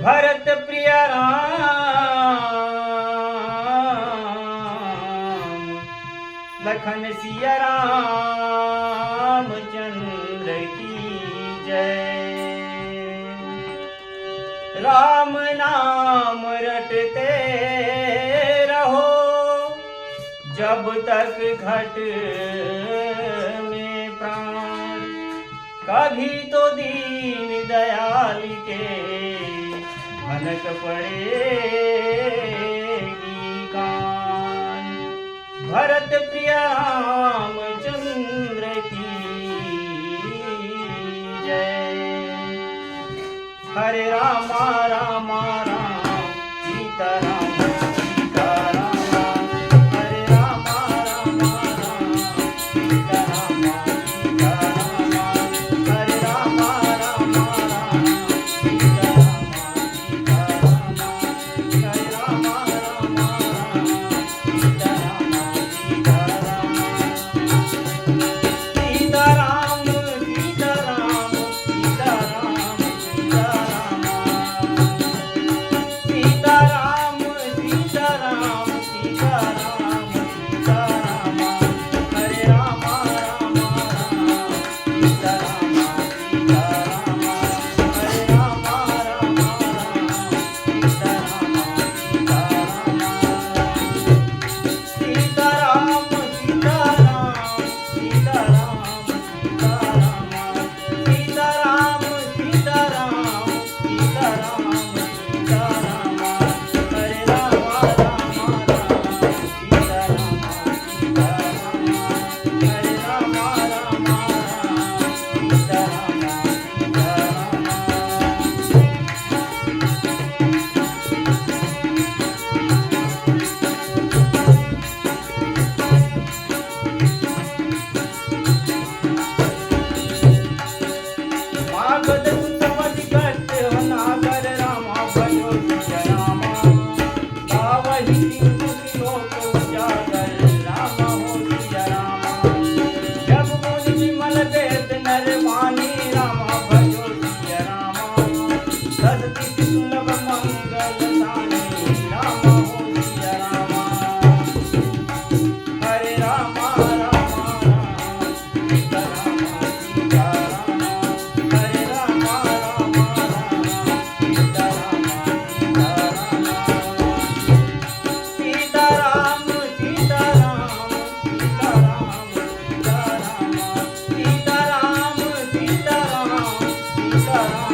भरत प्रिय राम लखन सिया राम चंद्र की जय। राम नाम रटते रहो जब तक घट में प्राण, कभी तो दीन दयाल के भनक पड़ेगी कान। भरत प्रिय राम चंद्र की जय। हरे रामा रामा राम सीता राम सीता राम, हरे रामा रामा राम सीता राम सीता राम, हरे रामा रामा राम सीता राम सीता राम, हरे रामा रामा राम सीता राम सीता राम। सीता राम सीता राम सीता राम सीता राम, सीता राम सीता राम सीता राम सीता राम, हरे रामा रामा राम सीता राम सीता राम, हरे रामा रामा राम सीता राम सीता राम। सीता राम सीता राम सीता राम सीता राम, सीता राम सीता राम सीता राम सीता राम, हरे रामा रामा राम सीता राम सीता राम, हरे रामा रामा राम सीता राम सीता राम। मागध कुंतमज करते हो नागर रामा भयो सिया रामा, गावहि सिंधु लोक उजागर रामा हो सिया रामा। जब मुनि विमल वेद नर वाणी रामा भयो सिया रामा, सदति सुलभ मंगल सानी रामा हो सिया रामा। हरे रामा रामा राम सीता राम सीता राम, हरे रामा रामा राम सीता राम सीता राम। सीता राम सीता राम सीता राम सीता राम, सीता राम सीता राम सीता राम।